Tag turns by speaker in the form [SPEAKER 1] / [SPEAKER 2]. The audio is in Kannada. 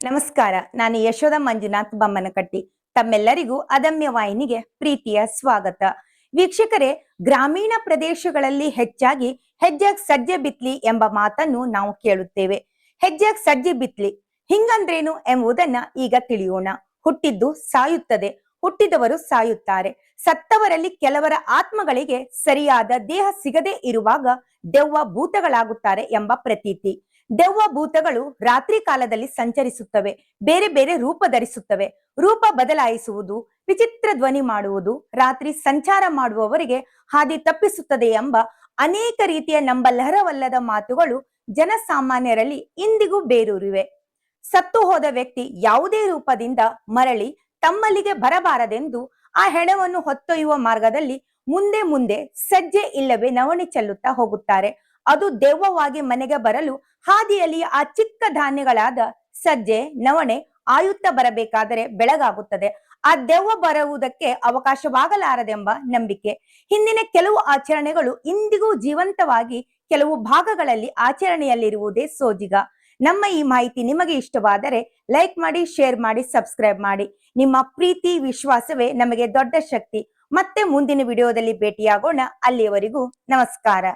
[SPEAKER 1] ನಮಸ್ಕಾರ. ನಾನು ಯಶೋಧ ಮಂಜುನಾಥ್ ಬಮ್ಮನಕಟ್ಟಿ. ತಮ್ಮೆಲ್ಲರಿಗೂ ಅದಮ್ಯ ವಾಹಿನಿಗೆ ಪ್ರೀತಿಯ ಸ್ವಾಗತ. ವೀಕ್ಷಕರೇ, ಗ್ರಾಮೀಣ ಪ್ರದೇಶಗಳಲ್ಲಿ ಹೆಚ್ಚಾಗಿ ಹೆಜ್ಜೆಗ್ ಸಜ್ಜೆ ಬಿತ್ಲಿ ಎಂಬ ಮಾತನ್ನು ನಾವು ಕೇಳುತ್ತೇವೆ. ಹೆಜ್ಜೆಗ್ ಸಜ್ಜೆ ಬಿತ್ಲಿ ಹಿಂಗಂದ್ರೇನು ಎಂಬುದನ್ನ ಈಗ ತಿಳಿಯೋಣ. ಹುಟ್ಟಿದ್ದು ಸಾಯುತ್ತದೆ, ಹುಟ್ಟಿದವರು ಸಾಯುತ್ತಾರೆ. ಸತ್ತವರಲ್ಲಿ ಕೆಲವರ ಆತ್ಮಗಳಿಗೆ ಸರಿಯಾದ ದೇಹ ಸಿಗದೆ ಇರುವಾಗ ದೆವ್ವ ಭೂತಗಳಾಗುತ್ತಾರೆ ಎಂಬ ಪ್ರತೀತಿ. ದೆವ್ವ ಭೂತಗಳು ರಾತ್ರಿ ಕಾಲದಲ್ಲಿ ಸಂಚರಿಸುತ್ತವೆ, ಬೇರೆ ಬೇರೆ ರೂಪ ಧರಿಸುತ್ತವೆ. ರೂಪ ಬದಲಾಯಿಸುವುದು, ವಿಚಿತ್ರ ಧ್ವನಿ ಮಾಡುವುದು, ರಾತ್ರಿ ಸಂಚಾರ ಮಾಡುವವರಿಗೆ ಹಾದಿ ತಪ್ಪಿಸುತ್ತದೆ ಎಂಬ ಅನೇಕ ರೀತಿಯ ನಂಬಲರ್ಹವಲ್ಲದ ಮಾತುಗಳು ಜನಸಾಮಾನ್ಯರಲ್ಲಿ ಇಂದಿಗೂ ಬೇರೂರಿವೆ. ಸತ್ತು ಹೋದ ವ್ಯಕ್ತಿ ಯಾವುದೇ ರೂಪದಿಂದ ಮರಳಿ ತಮ್ಮಲ್ಲಿಗೆ ಬರಬಾರದೆಂದು ಆ ಹೆಣವನ್ನು ಹೊತ್ತೊಯ್ಯುವ ಮಾರ್ಗದಲ್ಲಿ ಮುಂದೆ ಮುಂದೆ ಸಜ್ಜೆ ಇಲ್ಲವೇ ನವಣೆ ಚೆಲ್ಲುತ್ತಾ ಹೋಗುತ್ತಾರೆ. ಅದು ದೆವ್ವವಾಗಿ ಮನೆಗೆ ಬರಲು ಹಾದಿಯಲ್ಲಿ ಆ ಚಿಕ್ಕ ಧಾನ್ಯಗಳಾದ ಸಜ್ಜೆ ನವಣೆ ಆಯುತ್ತ ಬರಬೇಕಾದರೆ ಬೆಳಗಾಗುತ್ತದೆ. ಆ ದೆವ್ವ ಬರುವುದಕ್ಕೆ ಅವಕಾಶವಾಗಲಾರದೆಂಬ ನಂಬಿಕೆ. ಹಿಂದಿನ ಕೆಲವು ಆಚರಣೆಗಳು ಇಂದಿಗೂ ಜೀವಂತವಾಗಿ ಕೆಲವು ಭಾಗಗಳಲ್ಲಿ ಆಚರಣೆಯಲ್ಲಿರುವುದೇ ಸೋಜಿಗ. ನಮ್ಮ ಈ ಮಾಹಿತಿ ನಿಮಗೆ ಇಷ್ಟವಾದರೆ ಲೈಕ್ ಮಾಡಿ, ಶೇರ್ ಮಾಡಿ, ಸಬ್ಸ್ಕ್ರೈಬ್ ಮಾಡಿ. ನಿಮ್ಮ ಪ್ರೀತಿ ವಿಶ್ವಾಸವೇ ನಮಗೆ ದೊಡ್ಡ ಶಕ್ತಿ. ಮತ್ತೆ ಮುಂದಿನ ವಿಡಿಯೋದಲ್ಲಿ ಭೇಟಿಯಾಗೋಣ. ಅಲ್ಲಿಯವರೆಗೂ ನಮಸ್ಕಾರ.